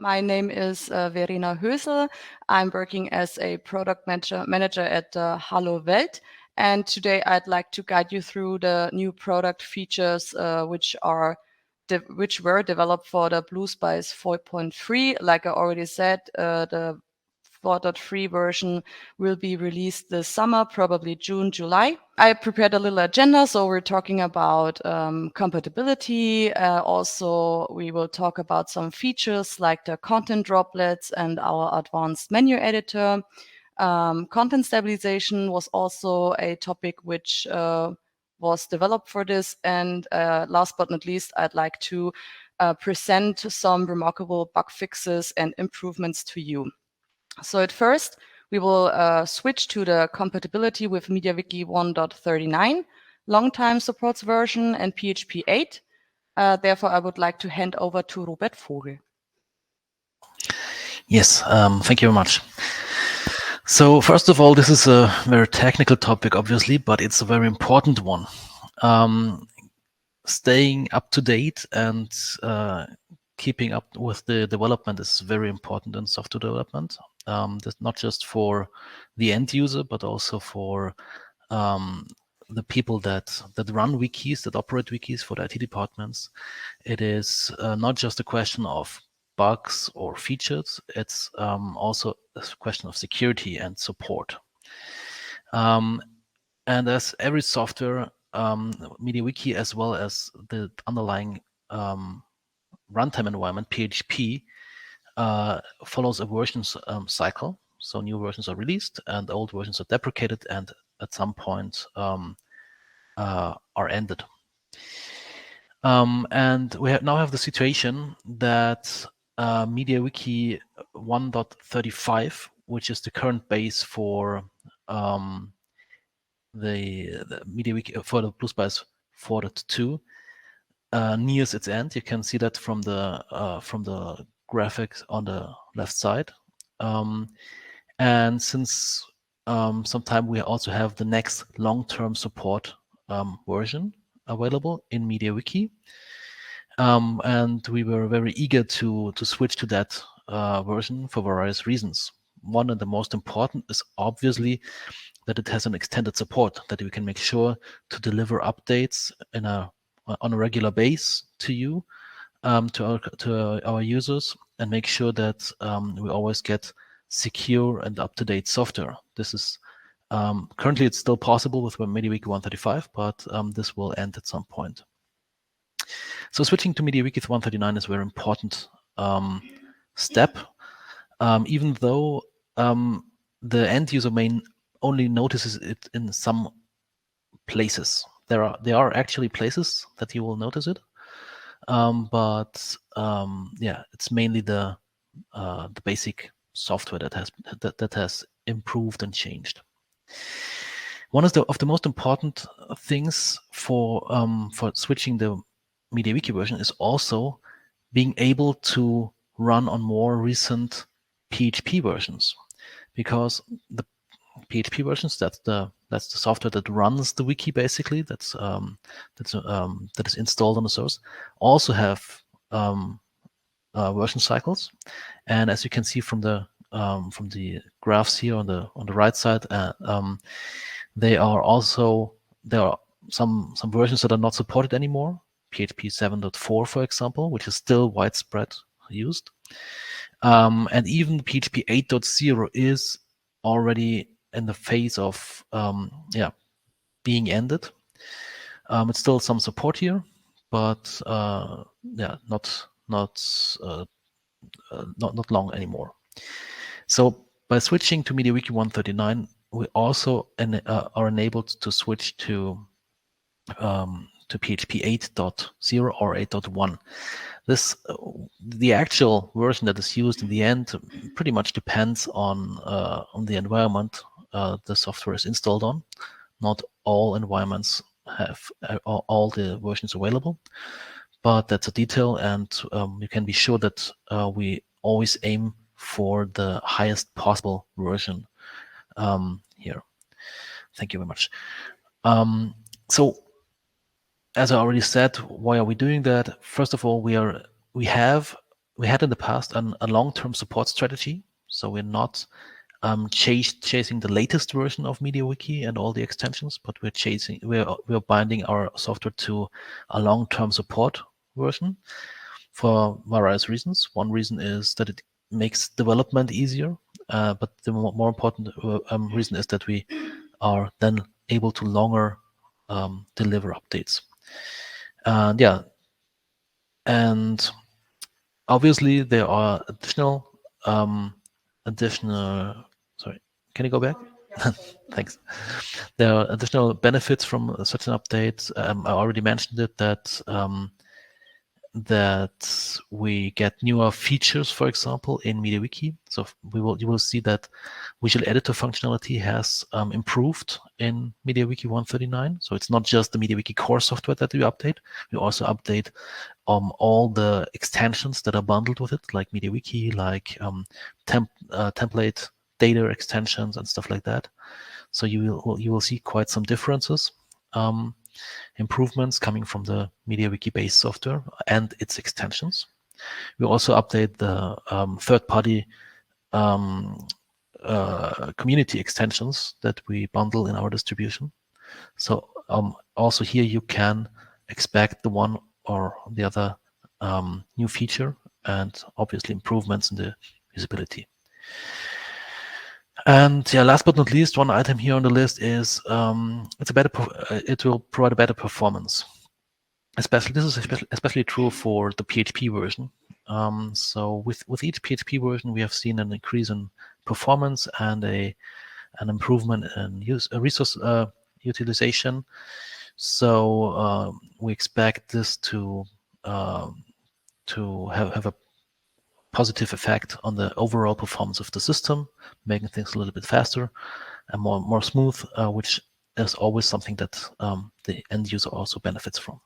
My name is Verena Hösl. I'm working as a product manager at Hallo Welt. And today I'd like to guide you through the new product features which were developed for the BlueSpice 4.3. Like I already said, the 4.3 version will be released this summer, probably June, July. I prepared a little agenda, so we're talking about compatibility. Also, we will talk about some features like the content droplets and our advanced menu editor. Content stabilization was also a topic which was developed for this. And last but not least, I'd like to present some remarkable bug fixes and improvements to you. So at first, we will switch to the compatibility with MediaWiki 1.39, long-time supports version, and PHP 8. Therefore, I would like to hand over to Robert Vogel. Yes, thank you very much. So first of all, this is a very technical topic, obviously, but it's a very important one. Staying up to date and keeping up with the development is very important in software development. That's not just for the end user, but also for the people that run wikis, that operate wikis for the IT departments. It is not just a question of bugs or features, it's also a question of security and support. And as every software, MediaWiki, as well as the underlying runtime environment, PHP, follows a versions cycle. So new versions are released and old versions are deprecated and at some point are ended. And we now have the situation that MediaWiki 1.35, which is the current base for the MediaWiki for the BlueSpice 4.2, nears its end. You can see that from the graphics on the left side. And since some time, we also have the next long-term support version available in MediaWiki. And we were very eager to switch to that version for various reasons. One of the most important is obviously that it has an extended support, that we can make sure to deliver updates on a regular base to you, to our users, and make sure that we always get secure and up-to-date software. This is currently it's still possible with MediaWiki 1.35, but this will end at some point. So switching to MediaWiki 1.39 is a very important step, even though the end user may only notices it in some places. There are actually places that you will notice it, but yeah, it's mainly the basic software that has improved and changed. One of the most important things for switching the MediaWiki version is also being able to run on more recent PHP versions, because the PHP versions, that's the software that runs the wiki, basically, that is installed on the source, also have version cycles. And as you can see from the graphs here on the right side, there are some versions that are not supported anymore. PHP 7.4, for example, which is still widespread used. And even PHP 8.0 is already in the phase of being ended. It's still some support here, but yeah, not long anymore. So by switching to MediaWiki 1.39, we also are enabled to switch to PHP 8.0 or 8.1. This the actual version that is used in the end pretty much depends on the environment the software is installed on. Not all environments have all the versions available, but that's a detail, and you can be sure that we always aim for the highest possible version here. Thank you very much. So, as I already said, why are we doing that? First of all, we have we had in the past a long-term support strategy. So we're not chasing the latest version of MediaWiki and all the extensions, but we're binding our software to a long-term support version for various reasons. One reason is that it makes development easier, but the more important reason is that we are then able to longer deliver updates. And yeah, and obviously there are additional. Sorry, can you go back? Thanks. There are additional benefits from such an update. I already mentioned it that we get newer features, for example, in MediaWiki. So you will see that visual editor functionality has improved in MediaWiki 139. So it's not just the MediaWiki core software that we update. We also update all the extensions that are bundled with it, like MediaWiki, like template data extensions and stuff like that. So you will see quite some differences. Improvements coming from the MediaWiki base software and its extensions. We also update the third-party community extensions that we bundle in our distribution. So also here you can expect the one or the other new feature and obviously improvements in the usability. And yeah, last but not least, one item here on the list is it will provide a better performance. This is especially true for the PHP version. So with each PHP version, we have seen an increase in performance and an improvement in resource utilization. So we expect this to have a positive effect on the overall performance of the system, making things a little bit faster and more smooth, which is always something that the end user also benefits from.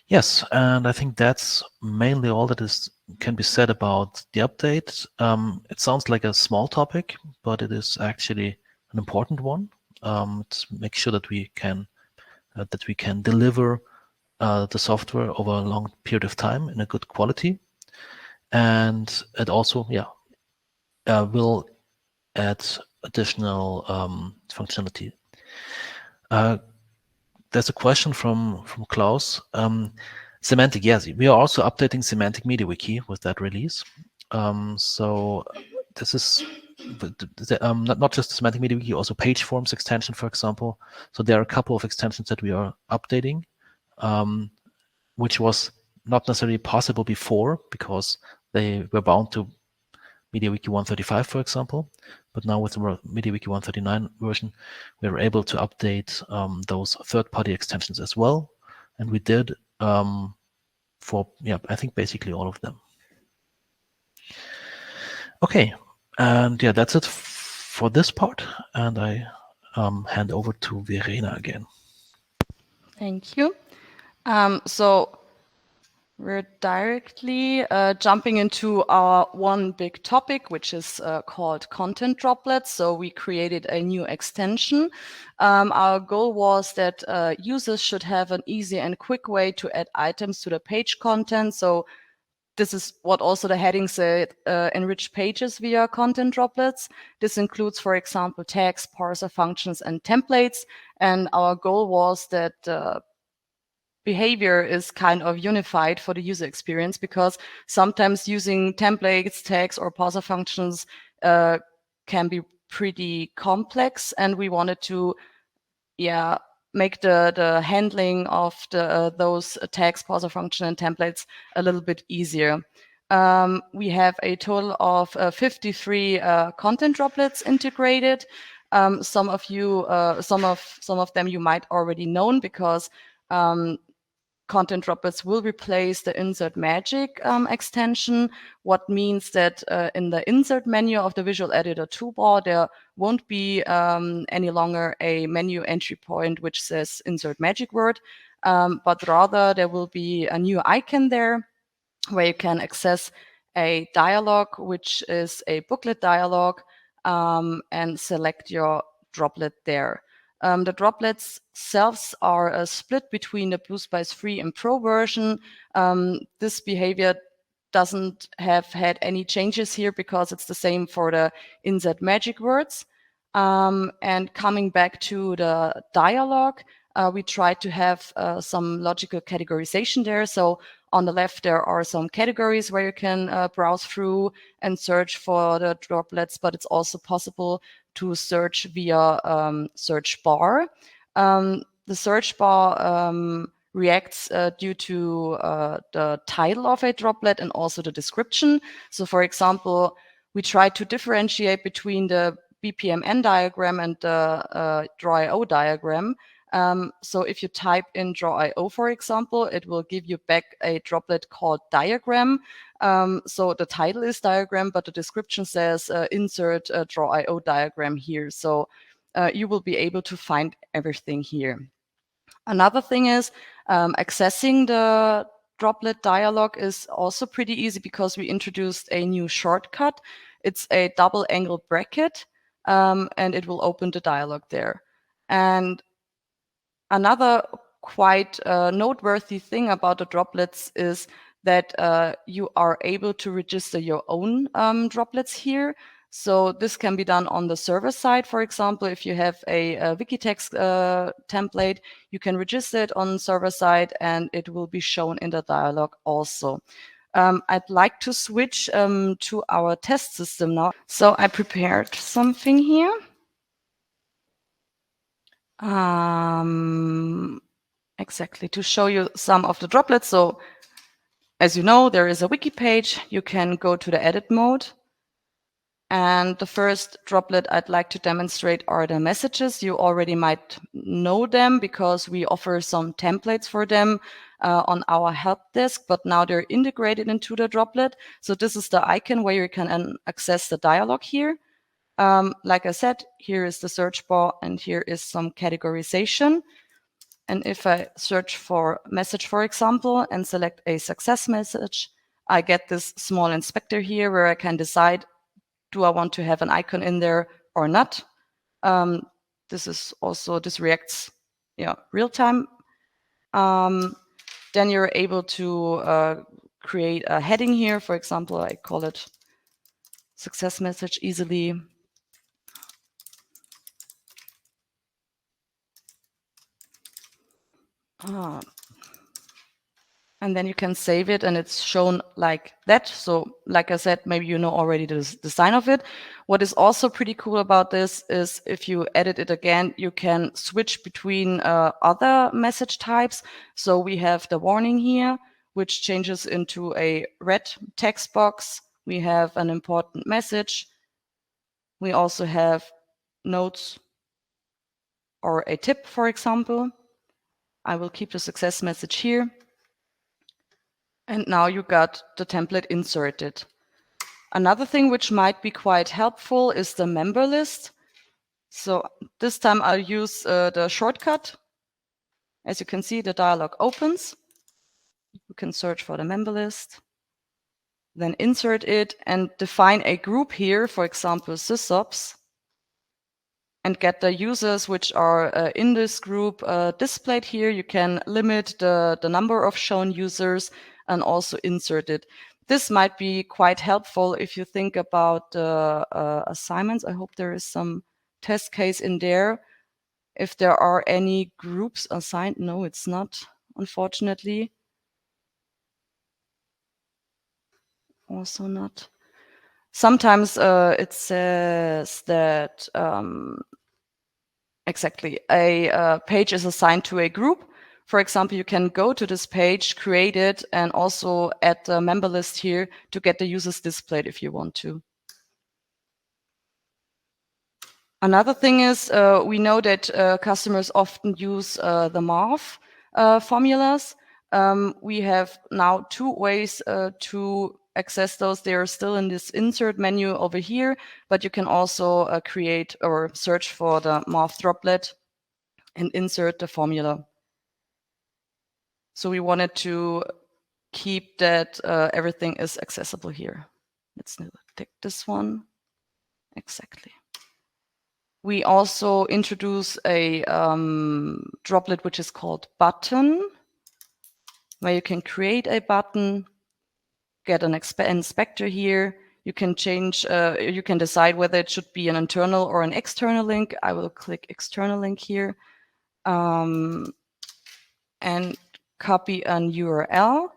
Yes, and I think that's mainly all that can be said about the update. It sounds like a small topic, but it is actually an important one to make sure that we can deliver the software over a long period of time in a good quality. And it also, will add additional functionality. There's a question from Klaus. Semantic, yes, we are also updating Semantic MediaWiki with that release. So this is not just Semantic MediaWiki, also page forms extension, for example. So there are a couple of extensions that we are updating, which was not necessarily possible before because they were bound to MediaWiki 135, for example. But now with the MediaWiki 139 version, we were able to update those third-party extensions as well. And we did for, I think basically all of them. Okay, and that's it for this part. And I hand over to Verena again. Thank you. So we're directly jumping into our one big topic, which is called content droplets. So we created a new extension. Our goal was that users should have an easy and quick way to add items to the page content. So this is what also the heading said, enrich pages via content droplets. This includes, for example, tags, parser functions, and templates. And our goal was that behavior is kind of unified for the user experience, because sometimes using templates, tags, or parser functions can be pretty complex, and we wanted to make the handling of those tags, parser function, and templates a little bit easier. We have a total of 53 content droplets integrated. Some of them you might already know, because content droplets will replace the insert magic extension, what means that in the insert menu of the visual editor toolbar, there won't be any longer a menu entry point which says insert magic word, but rather there will be a new icon there where you can access a dialog, which is a booklet dialog, and select your droplet there. The droplets themselves are split between the BlueSpice Free and Pro version. This behavior doesn't have had any changes here because it's the same for the insert magic words. And coming back to the dialogue, we try to have some logical categorization there. So on the left, there are some categories where you can browse through and search for the droplets, but it's also possible to search via search bar. The search bar reacts due to the title of a droplet and also the description. So for example, we try to differentiate between the BPMN diagram and the draw.io diagram. So if you type in draw.io, for example, it will give you back a droplet called diagram. So the title is diagram, but the description says insert draw.io diagram here. So you will be able to find everything here. Another thing is accessing the droplet dialog is also pretty easy because we introduced a new shortcut. It's a double angle bracket, and it will open the dialog there. And another quite noteworthy thing about the droplets is that you are able to register your own droplets here. So this can be done on the server side. For example, if you have a wiki text template, you can register it on server side and it will be shown in the dialog also. I'd like to switch to our test system now. So I prepared something here. Exactly, to show you some of the droplets. So as you know, there is a wiki page. You can go to the edit mode. And the first droplet I'd like to demonstrate are the messages. You already might know them because we offer some templates for them on our help desk, but now they're integrated into the droplet. So this is the icon where you can access the dialog here. Like I said, here is the search bar and here is some categorization. And if I search for message, for example, and select a success message, I get this small inspector here where I can decide, do I want to have an icon in there or not? This reacts real time. Then you're able to create a heading here. For example, I call it success message easily. And then you can save it and it's shown like that. So like I said, maybe you know already the design of it. What is also pretty cool about this is if you edit it again, you can switch between other message types. So we have the warning here, which changes into a red text box. We have an important message. We also have notes or a tip, for example. I will keep the success message here. And now you got the template inserted. Another thing which might be quite helpful is the member list. So this time I'll use the shortcut. As you can see, the dialog opens. You can search for the member list, then insert it and define a group here, for example, sysops, and get the users which are in this group displayed here. You can limit the number of shown users and also insert it. This might be quite helpful if you think about the assignments. I hope there is some test case in there. If there are any groups assigned, no, it's not, unfortunately. Also not. Sometimes it says that exactly a page is assigned to a group. For example, you can go to this page, create it, and also add the member list here to get the users displayed if you want to. Another thing is we know that customers often use the MARF formulas. We have now two ways to access those. They are still in this insert menu over here, but you can also create or search for the MARF droplet and insert the formula. So we wanted to keep that everything is accessible here. Let's take this one. Exactly. We also introduce a droplet which is called button, where you can create a button get an inspector here. You can change, you can decide whether it should be an internal or an external link. I will click external link here and copy an URL.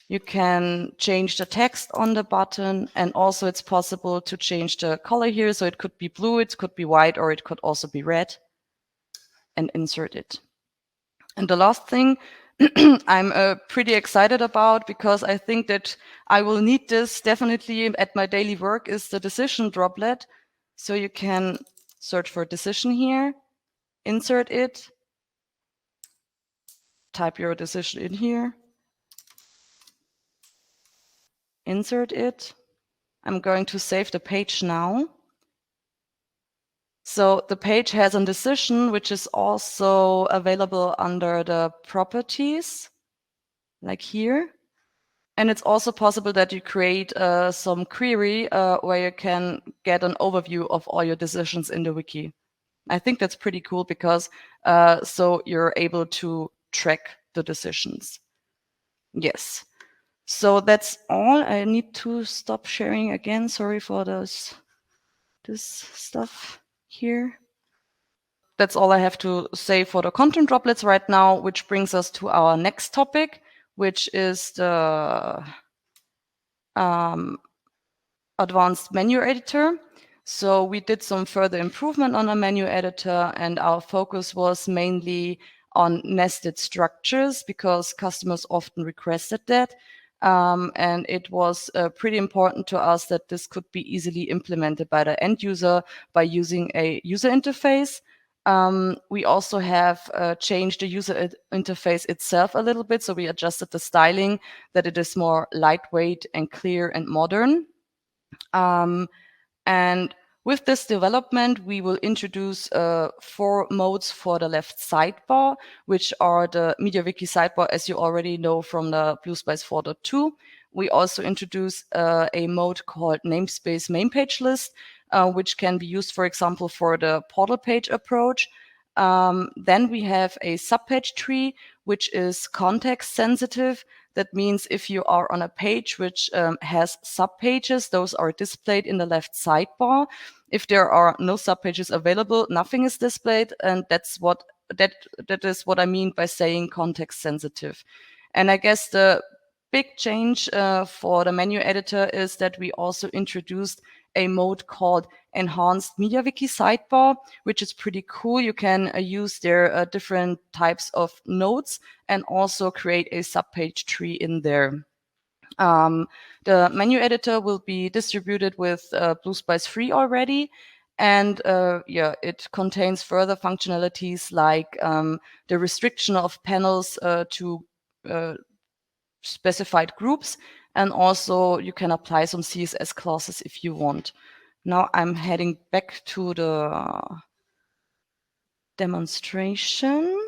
You can change the text on the button, and also it's possible to change the color here. So it could be blue, it could be white, or it could also be red, and insert it. And the last thing I'm pretty excited about, because I think that I will need this definitely at my daily work, is the decision droplet. So you can search for decision here, insert it, type your decision in here, insert it. I'm going to save the page now. So the page has a decision, which is also available under the properties, like here. And it's also possible that you create some query where you can get an overview of all your decisions in the wiki. I think that's pretty cool, because so you're able to track the decisions. Yes. So that's all. I need to stop sharing again. Sorry for this stuff here. That's all I have to say for the content droplets right now, which brings us to our next topic, which is the advanced menu editor. So we did some further improvement on our menu editor, and our focus was mainly on nested structures, because customers often requested that. And it was pretty important to us that this could be easily implemented by the end user by using a user interface. We also have changed the user interface itself a little bit. So we adjusted the styling that it is more lightweight and clear and modern. And with this development, we will introduce 4 modes for the left sidebar, which are the MediaWiki sidebar, as you already know from the BlueSpice 4.2. We also introduce a mode called namespace main page list, which can be used, for example, for the portal page approach. Then we have a subpage tree, which is context sensitive. That means if you are on a page which has subpages, those are displayed in the left sidebar. If there are no subpages available, nothing is displayed, and that is what I mean by saying context sensitive. And I guess the big change for the menu editor is that we also introduced a mode called Enhanced MediaWiki Sidebar, which is pretty cool. You can use their different types of nodes and also create a subpage tree in there. The menu editor will be distributed with BlueSpice 3 already. And yeah, it contains further functionalities like the restriction of panels to specified groups. And also you can apply some CSS clauses if you want. Now I'm heading back to the demonstration.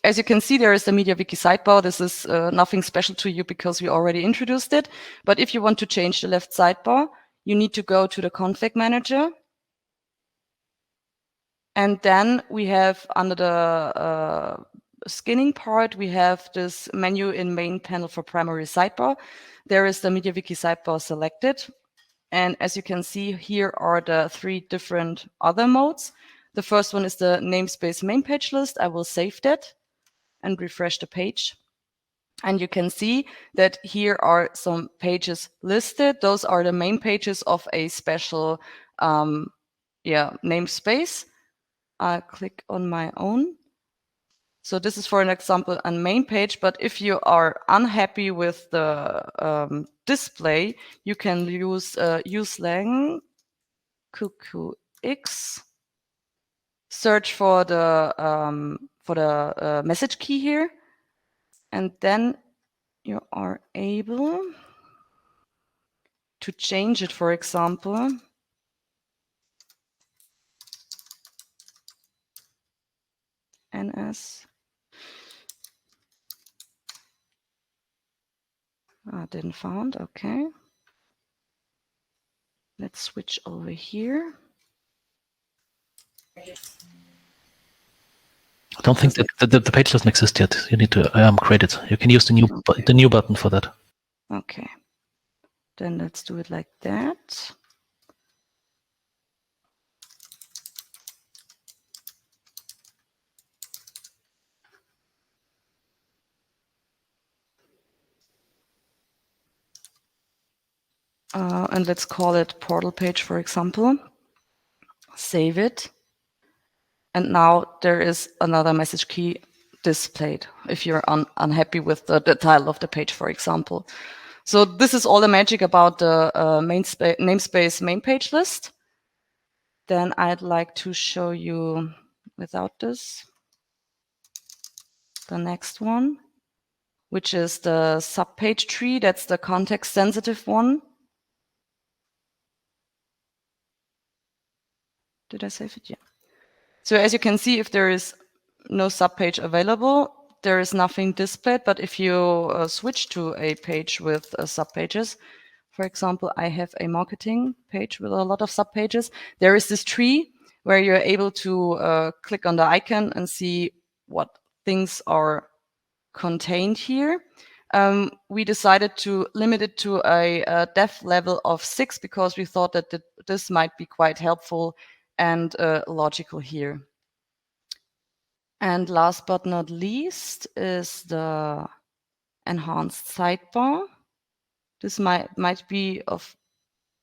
As you can see, there is the MediaWiki sidebar. This is nothing special to you because we already introduced it. But if you want to change the left sidebar, you need to go to the config manager. And then we have under the skinning part, we have this menu in main panel for primary sidebar. There is the MediaWiki sidebar selected. And as you can see, here are the 3 different other modes. The first one is the namespace main page list. I will save that and refresh the page. And you can see that here are some pages listed. Those are the main pages of a special namespace. I'll click on my own. So this is, for an example, a main page, but if you are unhappy with the display, you can use uselang qqx, search for the message key here, and then you are able to change it, for example. NS. Didn't found. Okay. Let's switch over here. I don't think that the page doesn't exist yet. You need to create it. You can use the new button for that. Okay, then let's do it like that. And let's call it portal page, for example. Save it. And now there is another message key displayed if you're unhappy with the title of the page, for example. So this is all the magic about the namespace main page list. Then I'd like to show you without this, the next one, which is the subpage tree. That's the context sensitive one. Did I save it? Yeah. So as you can see, if there is no subpage available, there is nothing displayed. But if you switch to a page with subpages, for example, I have a marketing page with a lot of subpages. There is this tree where you're able to click on the icon and see what things are contained here. We decided to limit it to a depth level of 6 because we thought that this might be quite helpful and logical here. And last but not least is the enhanced sidebar. This might be of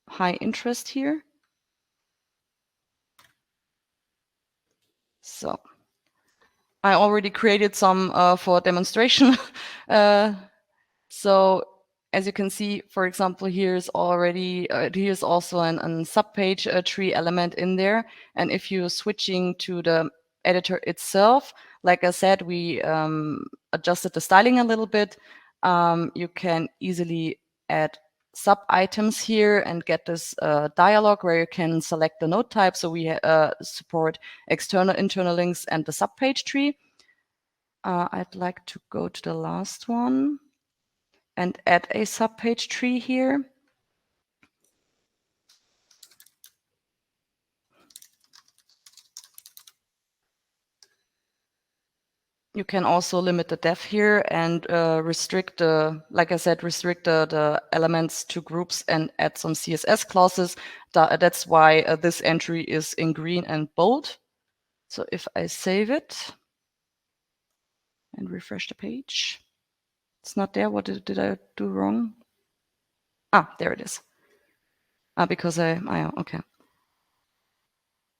high interest here. So I already created some for demonstration. So as you can see, for example, here's already here's also an subpage tree element in there. And if you're switching to the editor itself, like I said, we adjusted the styling a little bit. You can easily add sub items here and get this dialog where you can select the node type. So we support external, internal links and the subpage tree. I'd like to go to the last one and add a subpage tree here. You can also limit the depth here and restrict the, like I said, restrict the elements to groups and add some CSS clauses. That's why this entry is in green and bold. So if I save it and refresh the page, it's not there. What did I do wrong? Ah, there it is. Because okay.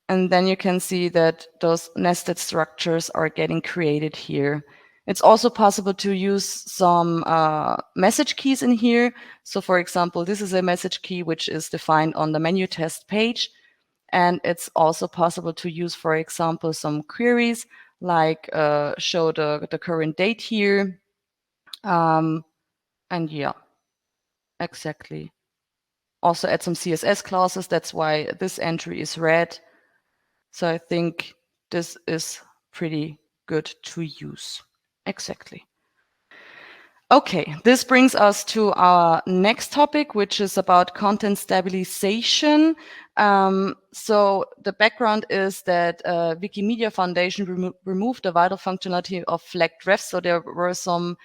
And then you can see that those nested structures are getting created here. It's also possible to use some message keys in here. So for example, this is a message key which is defined on the menu test page. And it's also possible to use, for example, some queries like show the current date here. And yeah, exactly. Also add some CSS clauses. That's why this entry is red. So I think this is pretty good to use. Exactly. Okay, this brings us to our next topic, which is about content stabilization. So the background is that Wikimedia Foundation removed the vital functionality of flagged refs. So there were some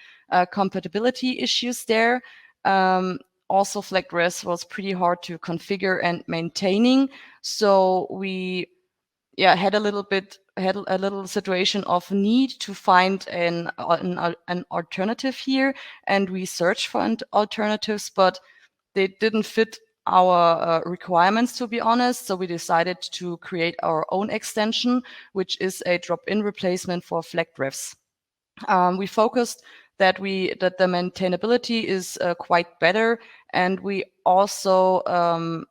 compatibility issues there. Also, flagged refs was pretty hard to configure and maintaining. So we had a little situation of need to find an alternative here, and we searched for alternatives, but they didn't fit our requirements, to be honest. So we decided to create our own extension, which is a drop-in replacement for flagged refs. We focused that the maintainability is quite better, and we also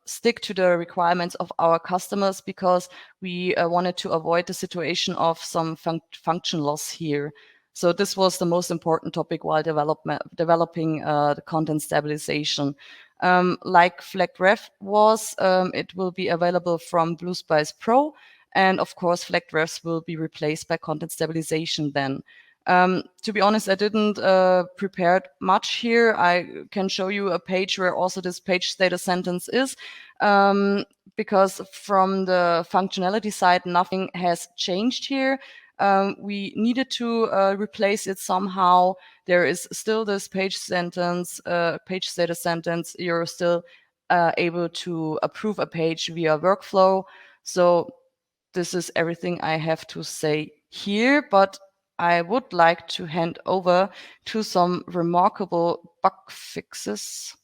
stick to the requirements of our customers because we wanted to avoid the situation of some function loss here. So this was the most important topic while developing the content stabilization. Like flagged ref was, it will be available from BlueSpice Pro, and of course flagged refs will be replaced by content stabilization then. To be honest, I didn't prepare much here. I can show you a page where also this page status sentence is, because from the functionality side, nothing has changed here. we needed to replace it somehow. There is still this page status sentence. You're still able to approve a page via workflow. So this is everything I have to say here, but I would like to hand over to some remarkable bug fixes.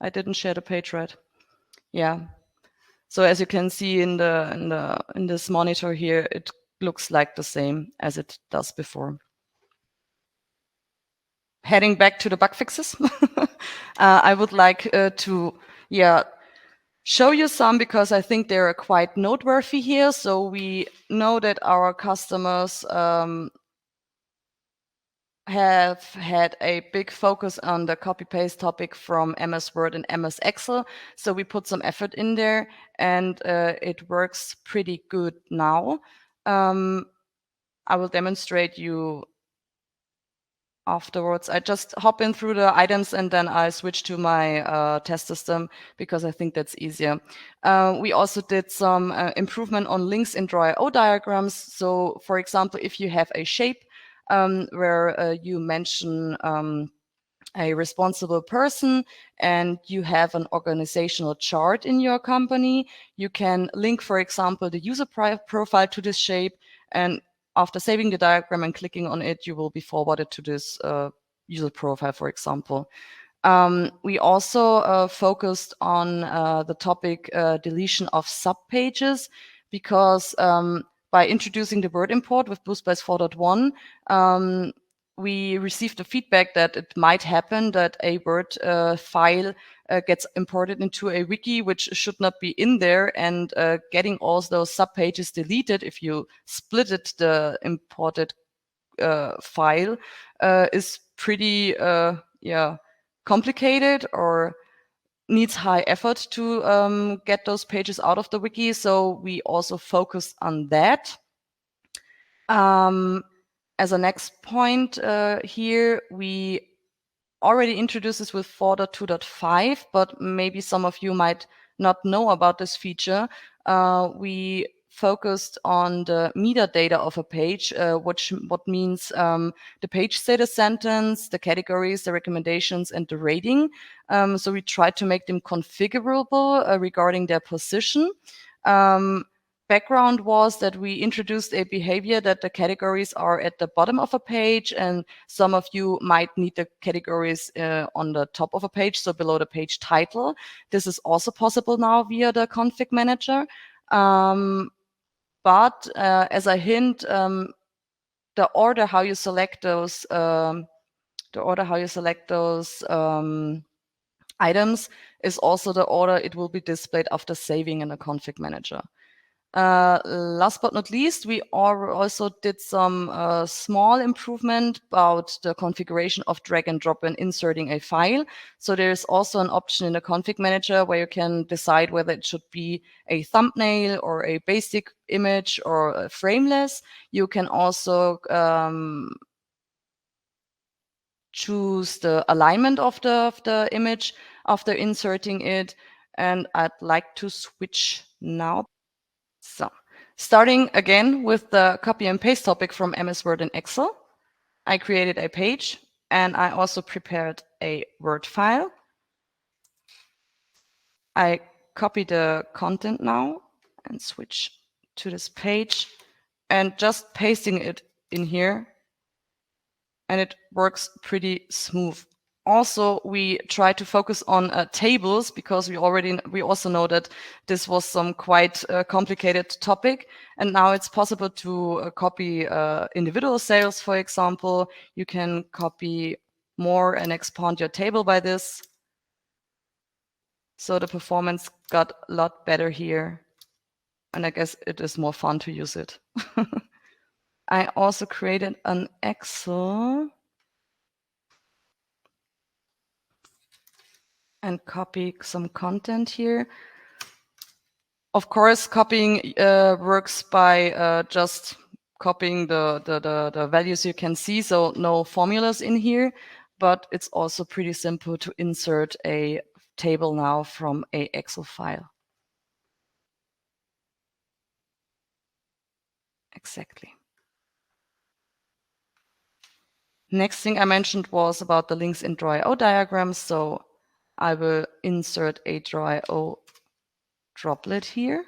I didn't share the page, right? Yeah. So as you can see in this monitor here, it looks like the same as it does before. Heading back to the bug fixes, I would like to show you some because I think they're quite noteworthy here. So we know that our customers have had a big focus on the copy-paste topic from MS Word and MS Excel. So we put some effort in there and it works pretty good now. I will demonstrate you afterwards. I just hop in through the items and then I switch to my test system because I think that's easier. We also did some improvement on links in draw.io diagrams. So for example, if you have a shape where you mention a responsible person and you have an organizational chart in your company, you can link, for example, the user profile to this shape, and after saving the diagram and clicking on it, you will be forwarded to this user profile, for example. We also focused on the topic deletion of subpages because by introducing the word import with BlueSpice 4.1, we received the feedback that it might happen that a Word file gets imported into a wiki, which should not be in there, and getting all those subpages deleted if you splitted the imported file is pretty complicated or needs high effort to get those pages out of the wiki. So we also focused on that. As a next point here, we already introduced this with 4.2.5, but maybe some of you might not know about this feature. We focused on the metadata of a page, what means the page status sentence, the categories, the recommendations, and the rating. So we tried to make them configurable regarding their position. Background was that we introduced a behavior that the categories are at the bottom of a page, and some of you might need the categories on the top of a page, so below the page title. This is also possible now via the config manager. But as a hint, the order how you select those items is also the order it will be displayed after saving in the config manager. Last but not least, we also did some small improvement about the configuration of drag and drop when inserting a file. So there's also an option in the config manager where you can decide whether it should be a thumbnail or a basic image or a frameless. You can also choose the alignment of the image after inserting it. And I'd like to switch now. So starting again with the copy and paste topic from MS Word and Excel, I created a page and I also prepared a Word file. I copy the content now and switch to this page and just pasting it in here, and it works pretty smooth. Also, we try to focus on tables because we also know that this was some quite complicated topic, and now it's possible to copy individual sales, for example. You can copy more and expand your table by this. So the performance got a lot better here, and I guess it is more fun to use it. I also created an Excel and copy some content here. Of course, copying works by just copying the values you can see, so no formulas in here, but it's also pretty simple to insert a table now from a Excel file. Exactly. Next thing I mentioned was about the links in Draw.io diagrams. So I will insert a Draw.io droplet here.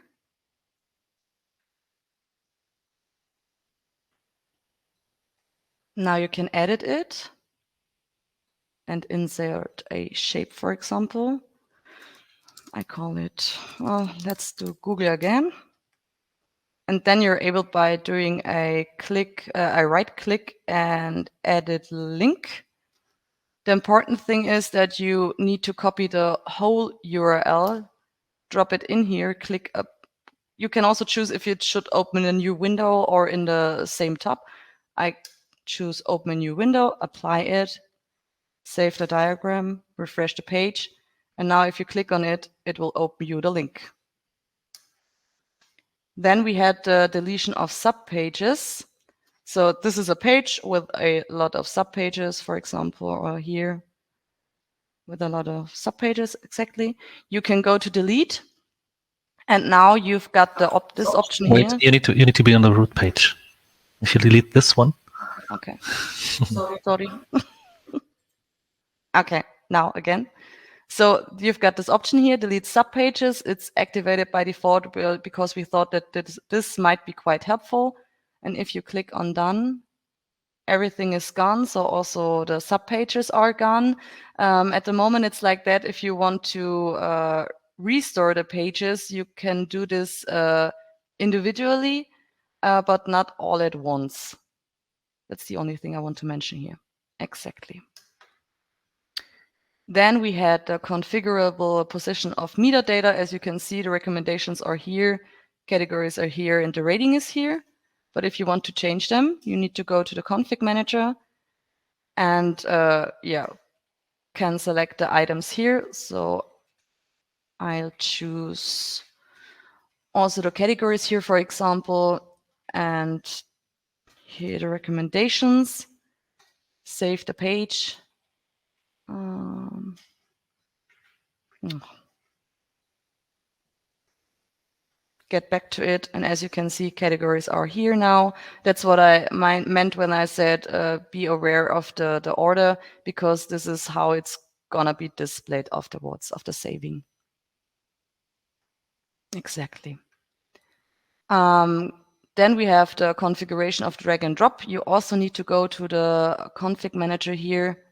Now you can edit it and insert a shape, for example. I call it, well, let's do Google again. And then you're able, by doing a right click and edit link. The important thing is that you need to copy the whole URL, drop it in here, click up. You can also choose if it should open a new window or in the same tab. I choose open a new window, apply it, save the diagram, refresh the page. And now if you click on it, it will open you the link. Then we had the deletion of subpages. So this is a page with a lot of subpages, for example, or here with a lot of subpages, exactly. You can go to delete. And now you've got the this option Wait, here. you need to be on the root page. If you delete this one. Okay. Sorry. Okay, now again. So you've got this option here, delete subpages. It's activated by default because we thought that this might be quite helpful. And if you click on done, everything is gone. So also the subpages are gone. At the moment, it's like that. If you want to restore the pages, you can do this individually, but not all at once. That's the only thing I want to mention here. Exactly. Then we had the configurable position of metadata. As you can see, the recommendations are here, categories are here, and the rating is here. But if you want to change them, you need to go to the config manager and can select the items here. So I'll choose also the categories here, for example, and here the recommendations, save the page. Get back to it, and as you can see, categories are here now. That's what I meant when I said be aware of the order, because this is how it's gonna be displayed afterwards after saving. Exactly. Then we have the configuration of drag and drop. You also need to go to the config manager here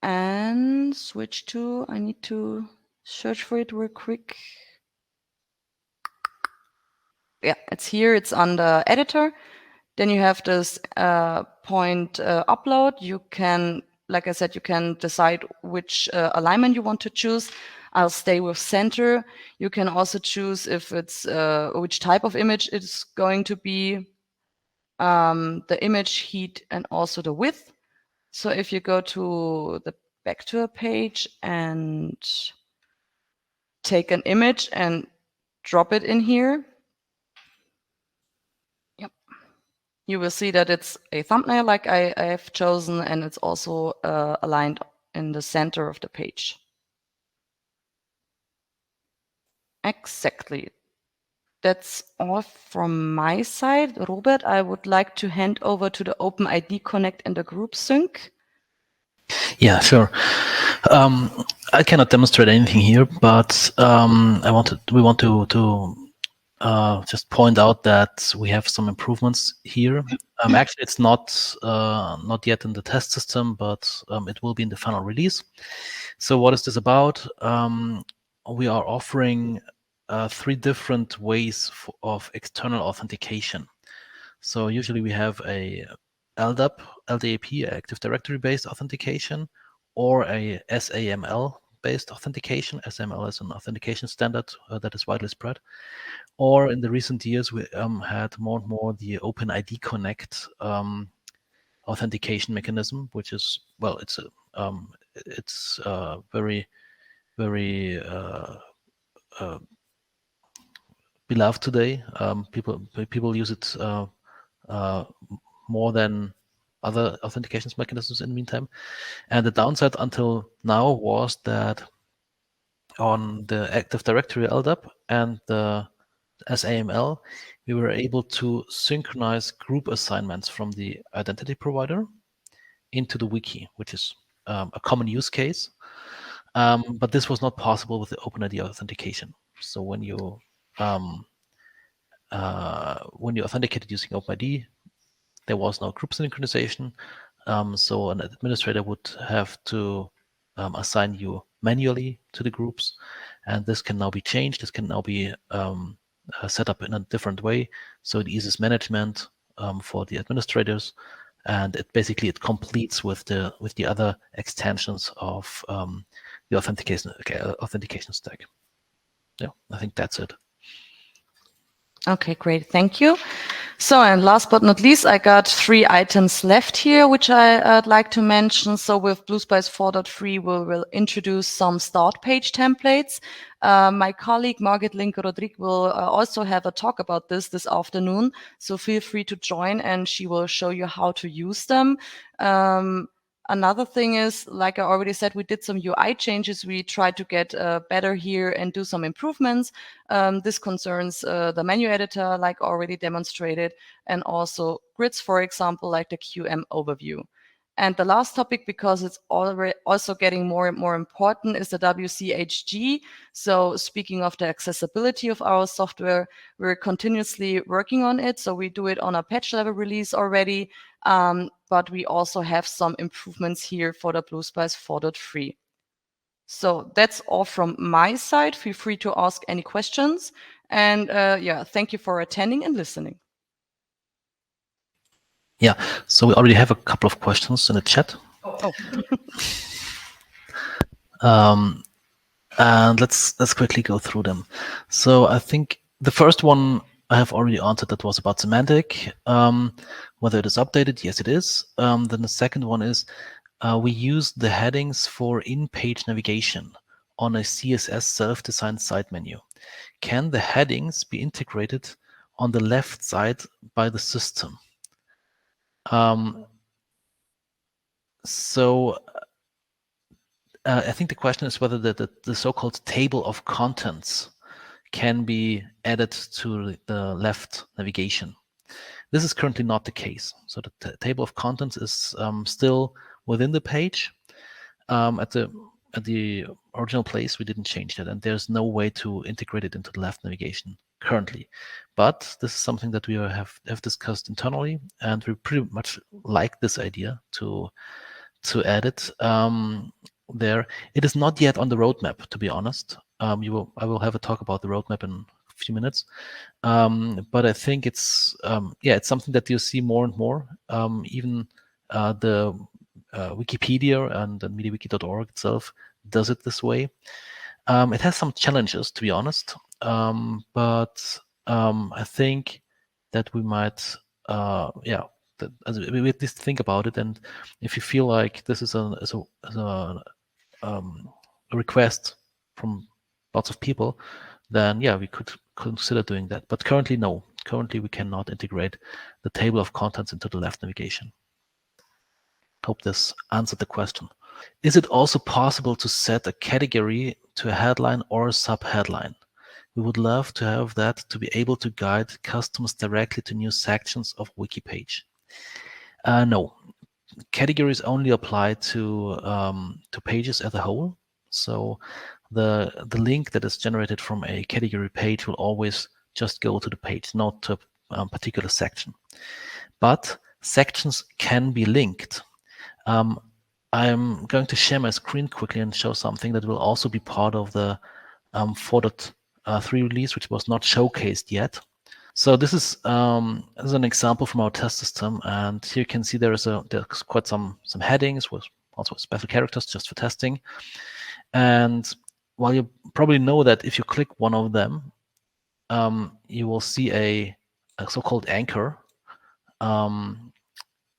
and switch to, I need to search for it real quick. Yeah, it's here, it's on the editor. Then you have this point upload. You can, like I said, you can decide which alignment you want to choose. I'll stay with center. You can also choose if it's which type of image it's going to be, the image height and also the width. So if you go to the back to a page and take an image and drop it in here, you will see that it's a thumbnail like I have chosen, and it's also aligned in the center of the page. Exactly. That's all from my side. Robert, I would like to hand over to the OpenID Connect and the group sync. Yeah, sure. I cannot demonstrate anything here, but we want to just point out that we have some improvements here. Actually, it's not yet in the test system, but it will be in the final release. So what is this about? We are offering 3 different ways of external authentication. So usually we have a LDAP, Active Directory based authentication, or a SAML based authentication. SAML is an authentication standard that is widely spread. Or in the recent years, we had more and more the OpenID Connect authentication mechanism, which is, well, it's very, very beloved today. People use it more than other authentication mechanisms in the meantime. And the downside until now was that on the Active Directory LDAP and the as AML, we were able to synchronize group assignments from the identity provider into the wiki, which is a common use case. But this was not possible with the OpenID authentication. So when you authenticated using OpenID, there was no group synchronization. So an administrator would have to assign you manually to the groups, and this can now be changed. This can now be set up in a different way, so it eases management for the administrators, and it completes with the other extensions of the authentication stack. Yeah, I think that's it. Okay, great. Thank you. So, and last but not least, I got 3 items left here, which I'd like to mention. So with BlueSpice 4.3, we'll introduce some start page templates. My colleague, Margit Link-Rodrigue, will also have a talk about this afternoon. So feel free to join and she will show you how to use them. Another thing is, like I already said, we did some UI changes. We tried to get better here and do some improvements. This concerns the menu editor, like already demonstrated, and also grids, for example, like the QM overview. And the last topic, because it's already also getting more and more important, is the WCHG. So speaking of the accessibility of our software, we're continuously working on it. So we do it on a patch level release already, but we also have some improvements here for the BlueSpice 4.3. So that's all from my side. Feel free to ask any questions. And yeah, thank you for attending and listening. Yeah, so we already have a couple of questions in the chat. And let's quickly go through them. So I think the first one I have already answered. That was about semantic. Whether it is updated, yes, it is. Then the second one is we use the headings for in-page navigation on a CSS self-designed side menu. Can the headings be integrated on the left side by the system? So I think the question is whether the so-called table of contents can be added to the left navigation. This is currently not the case. So the table of contents is still within the page. At the original place, we didn't change that, and there's no way to integrate it into the left navigation currently. But this is something that we have discussed internally, and we pretty much like this idea to add it there. It is not yet on the roadmap, to be honest. I will have a talk about the roadmap in a few minutes. But I think it's it's something that you see more and more. Even the Wikipedia and the MediaWiki.org itself does it this way. It has some challenges, to be honest, but I think that we might, we at least think about it. And if you feel like this is a request from lots of people, then yeah, we could consider doing that. But currently, no. Currently, we cannot integrate the table of contents into the left navigation. Hope this answered the question. Is it also possible to set a category to a headline or a subheadline? We would love to have that to be able to guide customers directly to new sections of wiki page. No, categories only apply to pages as a whole. So the link that is generated from a category page will always just go to the page, not to a particular section. But sections can be linked. I'm going to share my screen quickly and show something that will also be part of the 4.3 release, which was not showcased yet. So this is an example from our test system, and here you can see there's quite some headings with also special characters just for testing. And while you probably know that if you click one of them, you will see a so-called anchor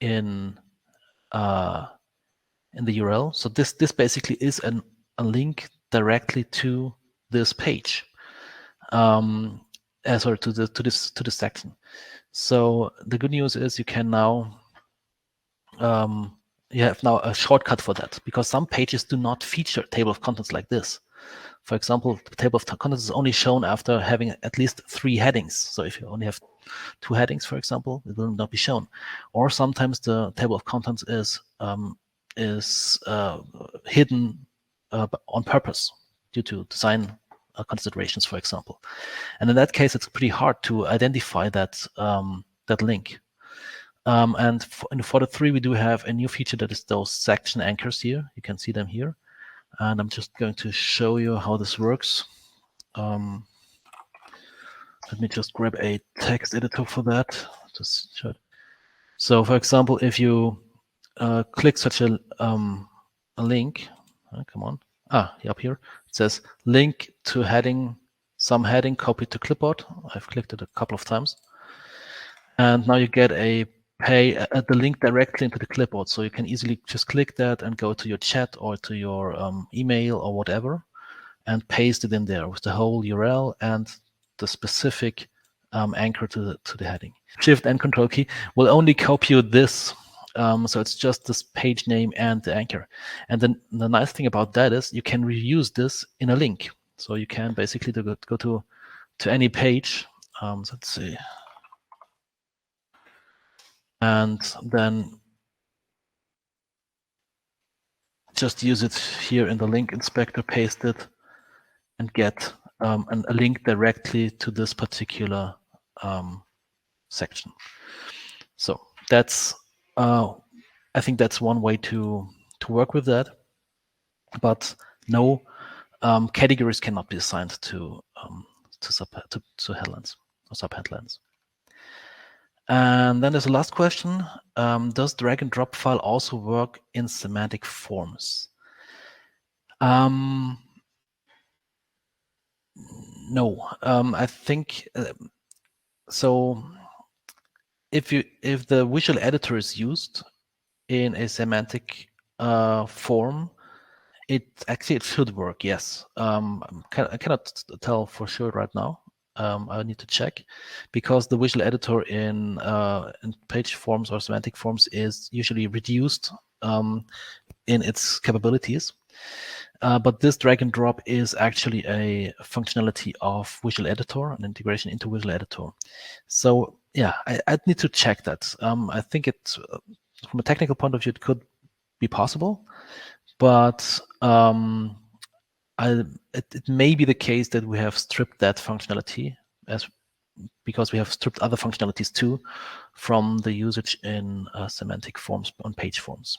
in the URL. So this basically is a link directly to this page. Sorry, to this section. So the good news is you can now you have now a shortcut for that, because some pages do not feature table of contents like this. For example, the table of contents is only shown after having at least 3 headings. So if you only have 2 headings, for example, it will not be shown. Or sometimes the table of contents is hidden on purpose due to design considerations, for example. And in that case, it's pretty hard to identify that that link. And for the 3, we do have a new feature that is those section anchors here. You can see them here. And I'm just going to show you how this works. Let me just grab a text editor for that. Just show it. So, for example, if you click such a link, come on, up here, it says link to heading, some heading copied to clipboard. I've clicked it a couple of times. And now you get the link directly into the clipboard. So you can easily just click that and go to your chat or to your email or whatever and paste it in there with the whole URL and the specific anchor to the heading. Shift and Control key will only copy this. So it's just this page name and the anchor. And then the nice thing about that is you can reuse this in a link. So you can basically go to any page. So let's see. And then just use it here in the link inspector, paste it, and get a link directly to this particular section. So that's, I think that's one way to work with that. But no, categories cannot be assigned to headlines or subheadlines. And then there's a last question. Does drag and drop file also work in semantic forms? No, I think so. If the visual editor is used in a semantic form, it should work. Yes, I cannot tell for sure right now. I need to check, because the visual editor in page forms or semantic forms is usually reduced in its capabilities. But this drag and drop is actually a functionality of Visual Editor, an integration into Visual Editor. So yeah, I'd need to check that. I think it, from a technical point of view, it could be possible, but it may be the case that we have stripped that functionality because we have stripped other functionalities too from the usage in semantic forms on page forms.